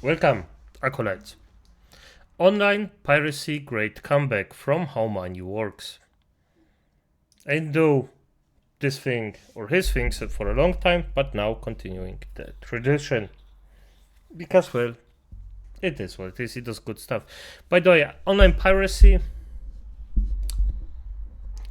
Welcome, acolytes. Online piracy great comeback from how money works. I do this thing or his things for a long time, but now continuing the tradition. Because, well, it is what it is. He does good stuff. By the way, online piracy,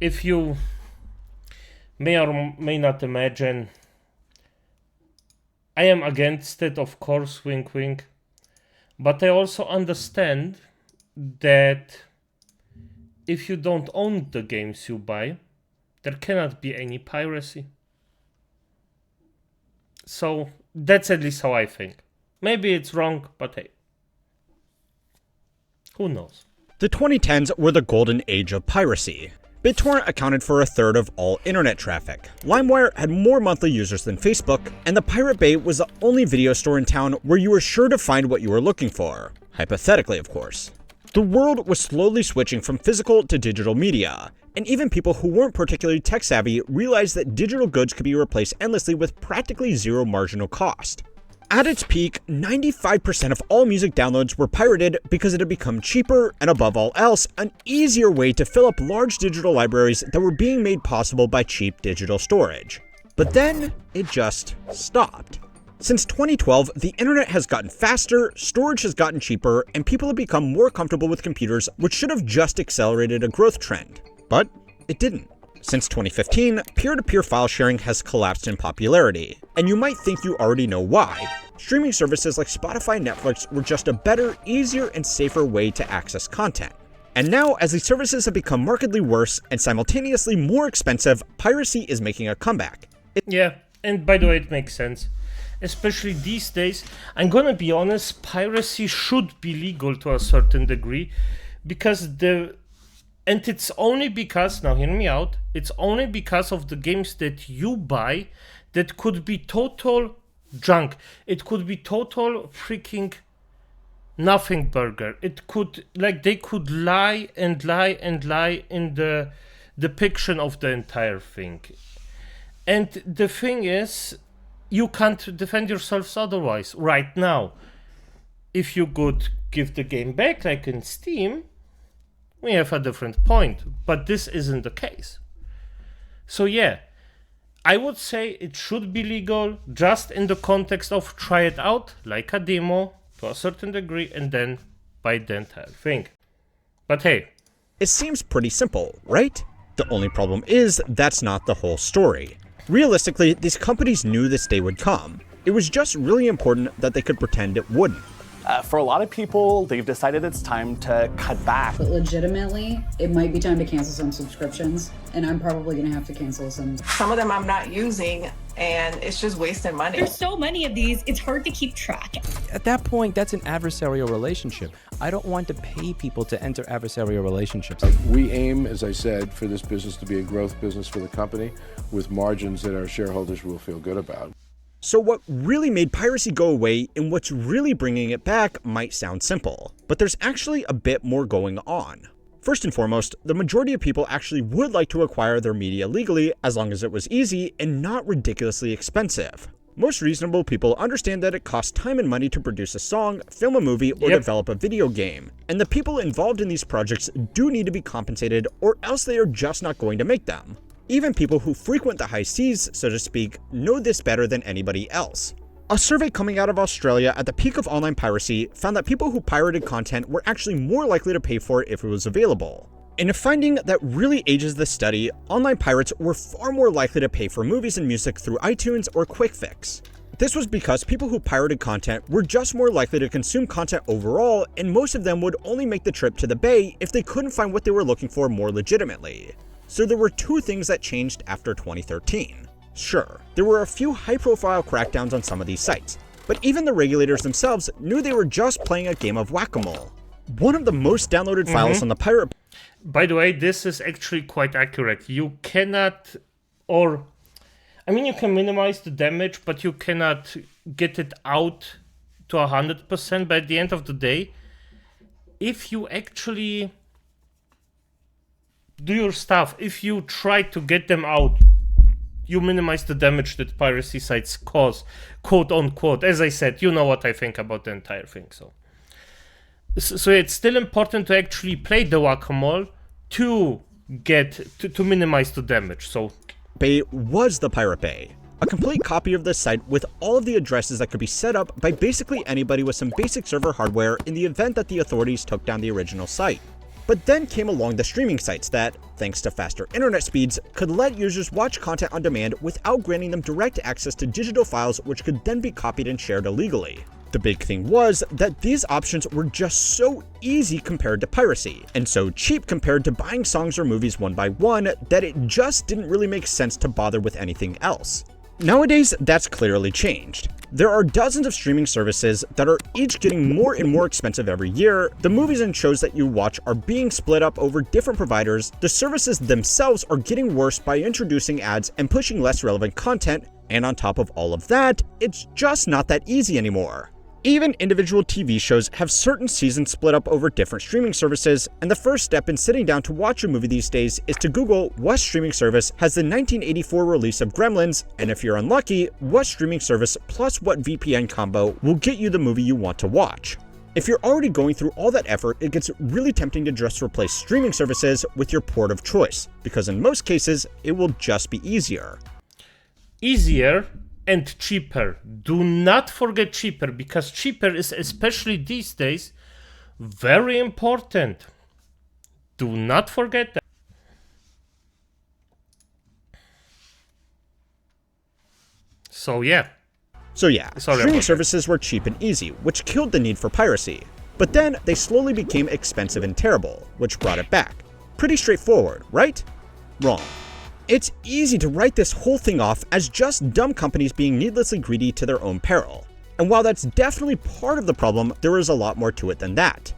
if you may or may not imagine, I am against it, of course, wink wink. But I also understand that if you don't own the games you buy, there cannot be any piracy. So that's at least how I think. Maybe it's wrong, but hey, who knows? The 2010s were the golden age of piracy. BitTorrent accounted for a third of all internet traffic. LimeWire had more monthly users than Facebook, and the Pirate Bay was the only video store in town where you were sure to find what you were looking for. Hypothetically, of course. The world was slowly switching from physical to digital media, and even people who weren't particularly tech-savvy realized that digital goods could be replaced endlessly with practically zero marginal cost. At its peak, 95% of all music downloads were pirated because it had become cheaper and, above all else, an easier way to fill up large digital libraries that were being made possible by cheap digital storage. But then, it just stopped. Since 2012, the internet has gotten faster, storage has gotten cheaper, and people have become more comfortable with computers, which should have just accelerated a growth trend. But it didn't. Since 2015, peer-to-peer file sharing has collapsed in popularity, and you might think you already know why. Streaming services like Spotify and Netflix were just a better, easier, and safer way to access content. And now, as these services have become markedly worse and simultaneously more expensive, piracy is making a comeback. Yeah, and by the way, it makes sense. Especially these days, I'm gonna be honest, piracy should be legal to a certain degree, because and it's only because, now hear me out, it's only because of the games that you buy that could be total junk. It could be total freaking nothing burger. It could, like, they could lie and lie and lie in the depiction of the entire thing. And the thing is, you can't defend yourselves otherwise right now. If you could give the game back, like in Steam, we have a different point, but this isn't the case. So yeah, I would say it should be legal just in the context of try it out, like a demo, to a certain degree, and then buy the entire thing. But hey. It seems pretty simple, right? The only problem is that's not the whole story. Realistically, these companies knew this day would come. It was just really important that they could pretend it wouldn't. For a lot of people, they've decided it's time to cut back. But legitimately, it might be time to cancel some subscriptions, and I'm probably gonna have to cancel some. Some of them I'm not using, and it's just wasting money. There's so many of these, it's hard to keep track. At that point, that's an adversarial relationship. I don't want to pay people to enter adversarial relationships. We aim, as I said, for this business to be a growth business for the company with margins that our shareholders will feel good about. So what really made piracy go away and what's really bringing it back might sound simple, but there's actually a bit more going on. First and foremost, the majority of people actually would like to acquire their media legally as long as it was easy and not ridiculously expensive. Most reasonable people understand that it costs time and money to produce a song, film a movie, or develop a video game, and the people involved in these projects do need to be compensated or else they are just not going to make them. Even people who frequent the high seas, so to speak, know this better than anybody else. A survey coming out of Australia at the peak of online piracy found that people who pirated content were actually more likely to pay for it if it was available. In a finding that really ages the study, online pirates were far more likely to pay for movies and music through iTunes or QuickFix. This was because people who pirated content were just more likely to consume content overall, and most of them would only make the trip to the Bay if they couldn't find what they were looking for more legitimately. So there were two things that changed after 2013. Sure, there were a few high-profile crackdowns on some of these sites, but even the regulators themselves knew they were just playing a game of whack-a-mole. One of the most downloaded files on the Pirate... By the way, this is actually quite accurate. You cannot, you can minimize the damage, but you cannot get it out to 100%. By the end of the day, if you actually do your stuff, if you try to get them out you minimize the damage that piracy sites cause, quote unquote. As I said, you know what I think about the entire thing. So it's still important to actually play the whack-a-mole to minimize the damage. So Bay was the Pirate Bay, a complete copy of the site with all of the addresses that could be set up by basically anybody with some basic server hardware in the event that the authorities took down the original site. But then came along the streaming sites that, thanks to faster internet speeds, could let users watch content on demand without granting them direct access to digital files which could then be copied and shared illegally. The big thing was that these options were just so easy compared to piracy, and so cheap compared to buying songs or movies one by one that it just didn't really make sense to bother with anything else. Nowadays, that's clearly changed. There are dozens of streaming services that are each getting more and more expensive every year. The movies and shows that you watch are being split up over different providers. The services themselves are getting worse by introducing ads and pushing less relevant content. And on top of all of that, it's just not that easy anymore. Even individual TV shows have certain seasons split up over different streaming services, and the first step in sitting down to watch a movie these days is to Google what streaming service has the 1984 release of Gremlins, and if you're unlucky, what streaming service plus what VPN combo will get you the movie you want to watch. If you're already going through all that effort, it gets really tempting to just replace streaming services with your port of choice, because in most cases, it will just be easier. Easier and cheaper. Do not forget cheaper, because cheaper is, especially these days, very important. Do not forget that. So yeah, streaming services were cheap and easy, which killed the need for piracy. But then they slowly became expensive and terrible, which brought it back. Pretty straightforward, right? Wrong. It's easy to write this whole thing off as just dumb companies being needlessly greedy to their own peril. And while that's definitely part of the problem, there is a lot more to it than that.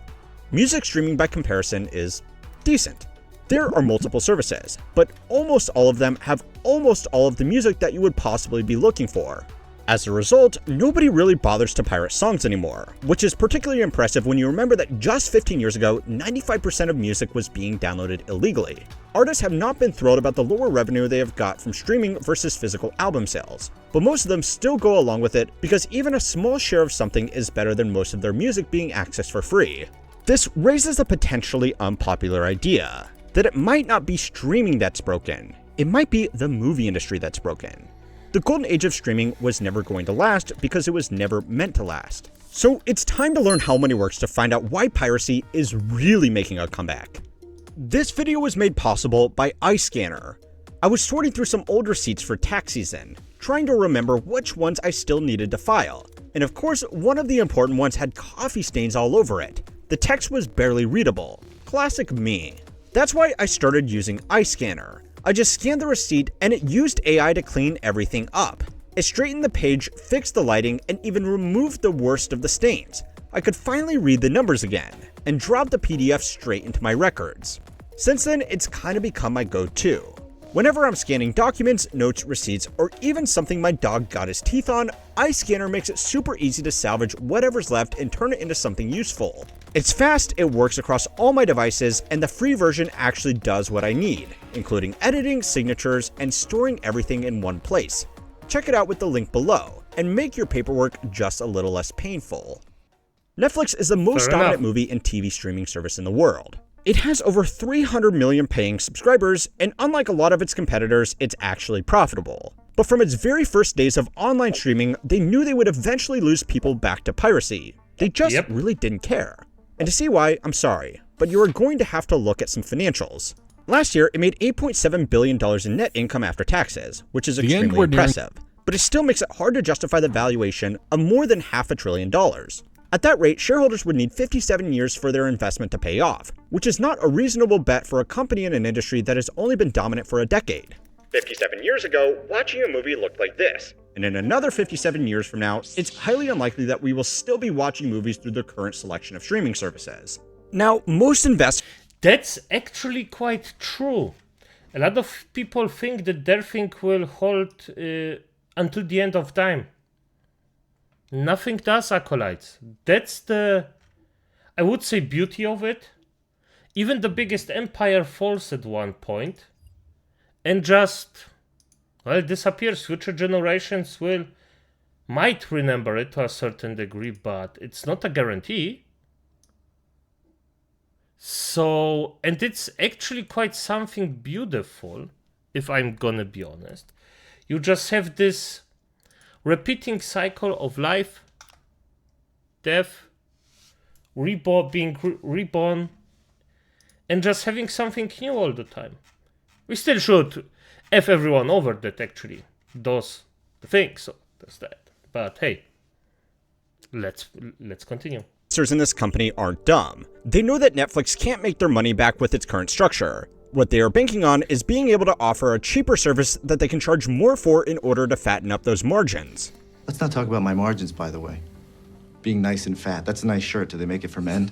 Music streaming by comparison is decent. There are multiple services, but almost all of them have almost all of the music that you would possibly be looking for. As a result, nobody really bothers to pirate songs anymore, which is particularly impressive when you remember that just 15 years ago, 95% of music was being downloaded illegally. Artists have not been thrilled about the lower revenue they have got from streaming versus physical album sales, but most of them still go along with it because even a small share of something is better than most of their music being accessed for free. This raises a potentially unpopular idea, that it might not be streaming that's broken, it might be the movie industry that's broken. The golden age of streaming was never going to last because it was never meant to last. So it's time to learn how money works to find out why piracy is really making a comeback. This video was made possible by iScanner. I was sorting through some old receipts for tax season, trying to remember which ones I still needed to file. And of course, one of the important ones had coffee stains all over it. The text was barely readable. Classic me. That's why I started using iScanner. I just scanned the receipt and it used AI to clean everything up. It straightened the page, fixed the lighting, and even removed the worst of the stains. I could finally read the numbers again, and drop the PDF straight into my records. Since then, it's kind of become my go-to. Whenever I'm scanning documents, notes, receipts, or even something my dog got his teeth on, iScanner makes it super easy to salvage whatever's left and turn it into something useful. It's fast, it works across all my devices, and the free version actually does what I need, including editing, signatures, and storing everything in one place. Check it out with the link below, and make your paperwork just a little less painful. Netflix is the most dominant movie and TV streaming service in the world. It has over 300 million paying subscribers, and unlike a lot of its competitors, it's actually profitable. But from its very first days of online streaming, they knew they would eventually lose people back to piracy. They just really didn't care. And to see why, I'm sorry, but you are going to have to look at some financials. Last year, it made $8.7 billion in net income after taxes, which is extremely impressive, but it still makes it hard to justify the valuation of more than $500 billion. At that rate, shareholders would need 57 years for their investment to pay off, which is not a reasonable bet for a company in an industry that has only been dominant for a decade. 57 years ago, watching a movie looked like this. And in another 57 years from now, it's highly unlikely that we will still be watching movies through the current selection of streaming services. Now, most investors... That's actually quite true. A lot of people think that their thing will hold until the end of time. Nothing does, acolytes. That's the, I would say, beauty of it. Even the biggest empire falls at one point and just well, disappears. Future generations might remember it to a certain degree, but it's not a guarantee. So, and it's actually quite something beautiful, if I'm gonna be honest. You just have this repeating cycle of life, death, being reborn, and just having something new all the time. We still should F everyone over that actually does the thing, so that's that. But hey, let's continue. Investors in this company aren't dumb. They know that Netflix can't make their money back with its current structure. What they are banking on is being able to offer a cheaper service that they can charge more for in order to fatten up those margins. Let's not talk about my margins, by the way. Being nice and fat, that's a nice shirt. Do they make it for men?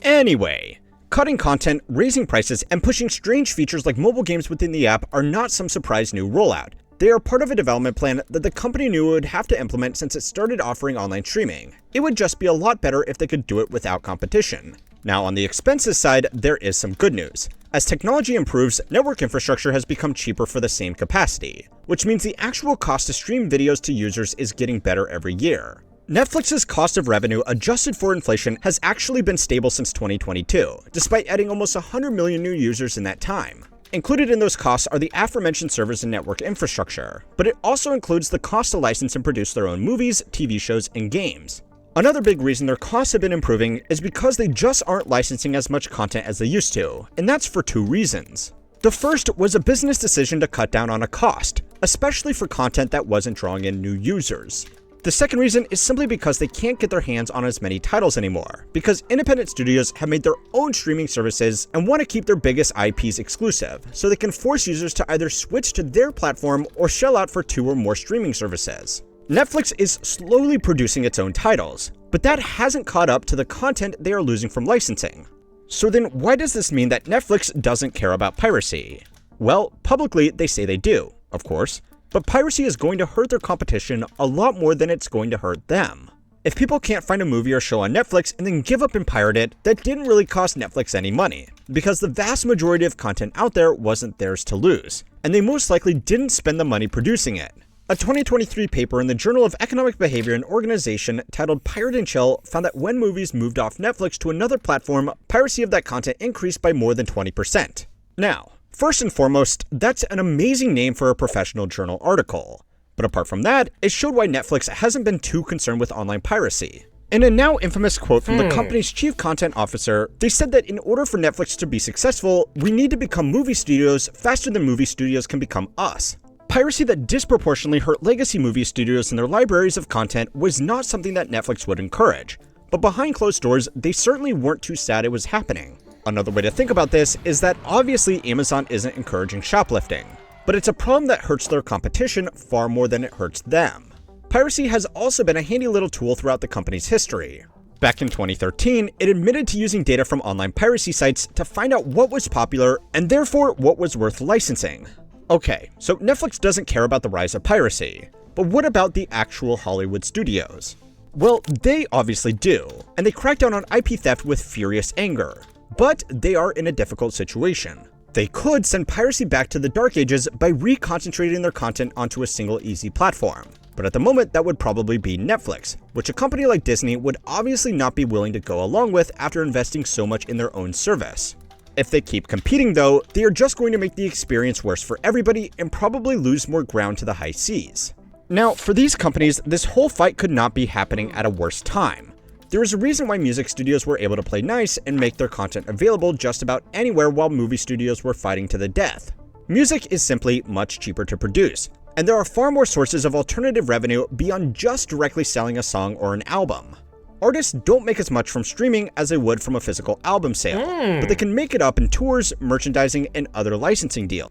Anyway, cutting content, raising prices, and pushing strange features like mobile games within the app are not some surprise new rollout. They are part of a development plan that the company knew it would have to implement since it started offering online streaming. It would just be a lot better if they could do it without competition. Now, on the expenses side, there is some good news. As technology improves, network infrastructure has become cheaper for the same capacity, which means the actual cost to stream videos to users is getting better every year. Netflix's cost of revenue adjusted for inflation has actually been stable since 2022, despite adding almost 100 million new users in that time. Included in those costs are the aforementioned servers and network infrastructure, but it also includes the cost to license and produce their own movies, TV shows, and games. Another big reason their costs have been improving is because they just aren't licensing as much content as they used to, and that's for two reasons. The first was a business decision to cut down on a cost, especially for content that wasn't drawing in new users. The second reason is simply because they can't get their hands on as many titles anymore, because independent studios have made their own streaming services and want to keep their biggest IPs exclusive, so they can force users to either switch to their platform or shell out for 2 or more streaming services. Netflix is slowly producing its own titles, but that hasn't caught up to the content they are losing from licensing. So then why does this mean that Netflix doesn't care about piracy? Well, publicly they say they do, of course. But piracy is going to hurt their competition a lot more than it's going to hurt them. If people can't find a movie or show on Netflix and then give up and pirate it, that didn't really cost Netflix any money, because the vast majority of content out there wasn't theirs to lose, and they most likely didn't spend the money producing it. A 2023 paper in the Journal of Economic Behavior and Organization titled Pirate and Chill found that when movies moved off Netflix to another platform, piracy of that content increased by more than 20%. Now, first and foremost, that's an amazing name for a professional journal article. But apart from that, it showed why Netflix hasn't been too concerned with online piracy. In a now infamous quote from the company's chief content officer, they said that in order for Netflix to be successful, we need to become movie studios faster than movie studios can become us. Piracy that disproportionately hurt legacy movie studios and their libraries of content was not something that Netflix would encourage. But behind closed doors, they certainly weren't too sad it was happening. Another way to think about this is that obviously Amazon isn't encouraging shoplifting, but it's a problem that hurts their competition far more than it hurts them. Piracy has also been a handy little tool throughout the company's history. Back in 2013, it admitted to using data from online piracy sites to find out what was popular and therefore what was worth licensing. Okay, so Netflix doesn't care about the rise of piracy, but what about the actual Hollywood studios? Well, they obviously do, and they crack down on IP theft with furious anger. But they are in a difficult situation. They could send piracy back to the dark ages by reconcentrating their content onto a single easy platform. But at the moment, that would probably be Netflix, which a company like Disney would obviously not be willing to go along with after investing so much in their own service. If they keep competing though, they are just going to make the experience worse for everybody and probably lose more ground to the high seas. Now, for these companies, this whole fight could not be happening at a worse time. There is a reason why music studios were able to play nice and make their content available just about anywhere while movie studios were fighting to the death. Music is simply much cheaper to produce, and there are far more sources of alternative revenue beyond just directly selling a song or an album. Artists don't make as much from streaming as they would from a physical album sale, but they can make it up in tours, merchandising, and other licensing deals.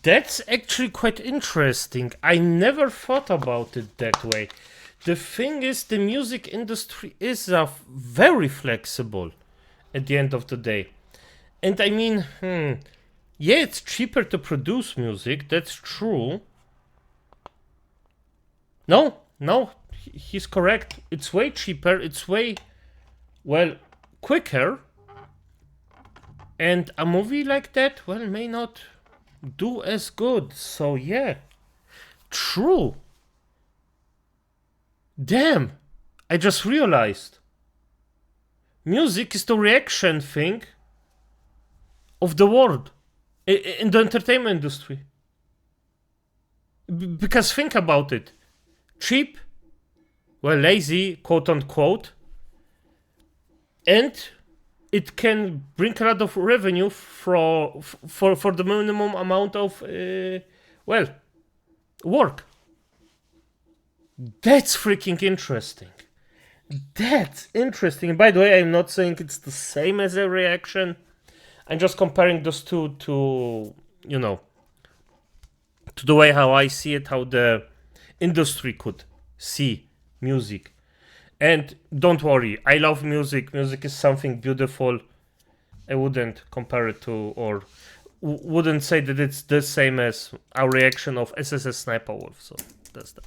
That's actually quite interesting. I never thought about it that way. The thing is, the music industry is very flexible at the end of the day. And I mean, yeah, it's cheaper to produce music, that's true. No, he's correct. It's way cheaper, it's way, well, quicker. And a movie like that, well, may not do as good. So yeah, true. Damn, I just realized. Music is the reaction thing of the world in the entertainment industry. Because think about it. Cheap, well, lazy, quote unquote, and it can bring a lot of revenue for the minimum amount of, work. That's freaking interesting. That's interesting. By the way, I'm not saying it's the same as a reaction. I'm just comparing those two to, to the way how I see it, how the industry could see music. And don't worry, I love music. Music is something beautiful. I wouldn't compare it to, or wouldn't say that it's the same as our reaction of SSS Sniper Wolf. So that's that.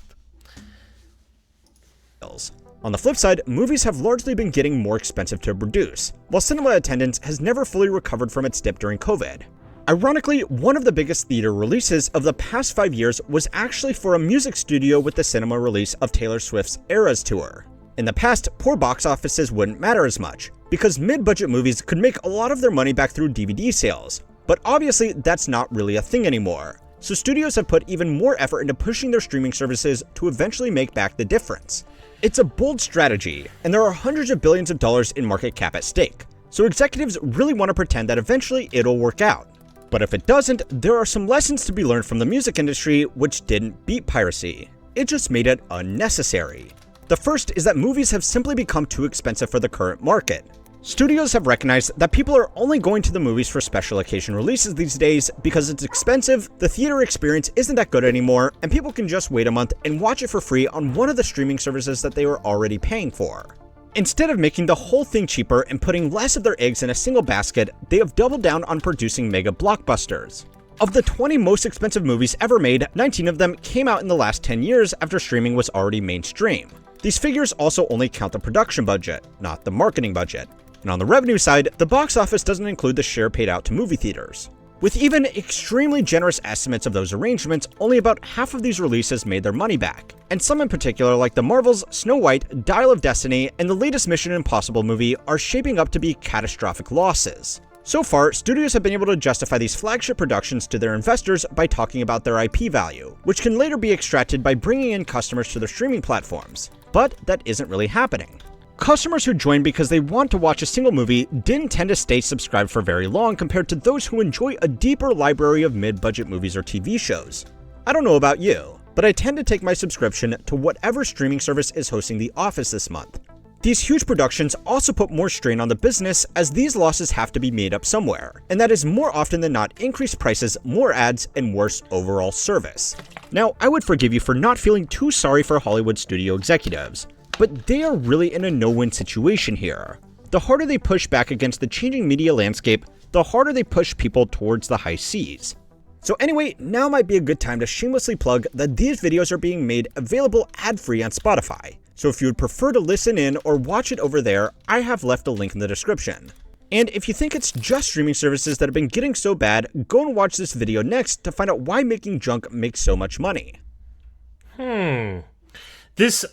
On the flip side, movies have largely been getting more expensive to produce, while cinema attendance has never fully recovered from its dip during COVID. Ironically, one of the biggest theater releases of the past 5 years was actually for a music studio with the cinema release of Taylor Swift's Eras Tour. In the past, poor box offices wouldn't matter as much, because mid-budget movies could make a lot of their money back through DVD sales. But obviously, that's not really a thing anymore, so studios have put even more effort into pushing their streaming services to eventually make back the difference. It's a bold strategy, and there are hundreds of billions of dollars in market cap at stake, so executives really want to pretend that eventually it'll work out. But if it doesn't, there are some lessons to be learned from the music industry which didn't beat piracy. It just made it unnecessary. The first is that movies have simply become too expensive for the current market. Studios have recognized that people are only going to the movies for special occasion releases these days because it's expensive, the theater experience isn't that good anymore, and people can just wait a month and watch it for free on one of the streaming services that they were already paying for. Instead of making the whole thing cheaper and putting less of their eggs in a single basket, they have doubled down on producing mega blockbusters. Of the 20 most expensive movies ever made, 19 of them came out in the last 10 years after streaming was already mainstream. These figures also only count the production budget, not the marketing budget. And on the revenue side, the box office doesn't include the share paid out to movie theaters. With even extremely generous estimates of those arrangements, only about half of these releases made their money back. And some in particular, like the Marvels, Snow White, Dial of Destiny, and the latest Mission Impossible movie, are shaping up to be catastrophic losses. So far, studios have been able to justify these flagship productions to their investors by talking about their IP value, which can later be extracted by bringing in customers to their streaming platforms. But that isn't really happening. Customers who join because they want to watch a single movie didn't tend to stay subscribed for very long compared to those who enjoy a deeper library of mid-budget movies or TV shows. I don't know about you, but I tend to take my subscription to whatever streaming service is hosting The Office this month. These huge productions also put more strain on the business as these losses have to be made up somewhere, and that is more often than not increased prices, more ads, and worse overall service. Now, I would forgive you for not feeling too sorry for Hollywood studio executives, but they are really in a no-win situation here. The harder they push back against the changing media landscape, the harder they push people towards the high seas. So anyway, now might be a good time to shamelessly plug that these videos are being made available ad-free on Spotify. So if you would prefer to listen in or watch it over there, I have left a link in the description. And if you think it's just streaming services that have been getting so bad, go and watch this video next to find out why making junk makes so much money.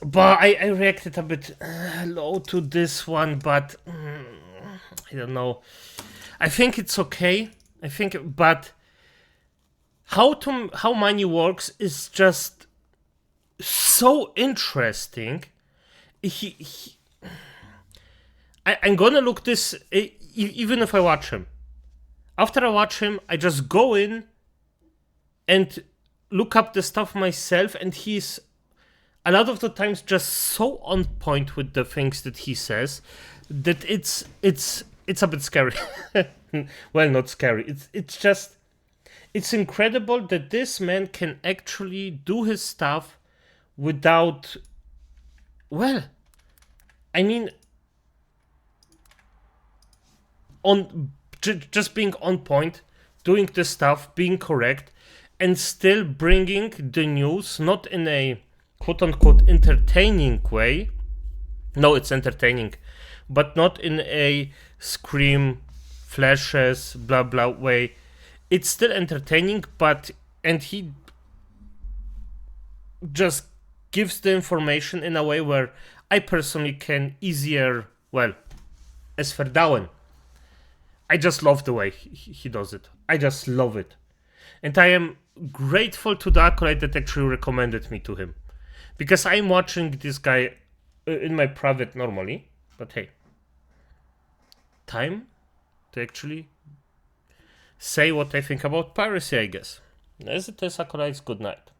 But I reacted a bit low to this one, but I don't know. I think it's okay. But how money works is just so interesting. I'm gonna look this even if I watch him. After I watch him, I just go in and look up the stuff myself, and he's a lot of the times just so on point with the things that he says that it's a bit scary. Well, not scary. It's incredible that this man can actually do his stuff without, well, I mean, just being on point, doing the stuff, being correct, and still bringing the news not in a quote-unquote entertaining way. No, it's entertaining, but not in a scream, flashes, blah blah way. it's still entertaining, and he just gives the information in a way where I personally can easier, well, as for Darwin, I just love the way he does it. I just love it. And I am grateful to the acolyte that actually recommended me to him. Because I'm watching this guy in my private normally. But hey, time to actually say what I think about Piracy, I guess. As it is, acolytes, good night.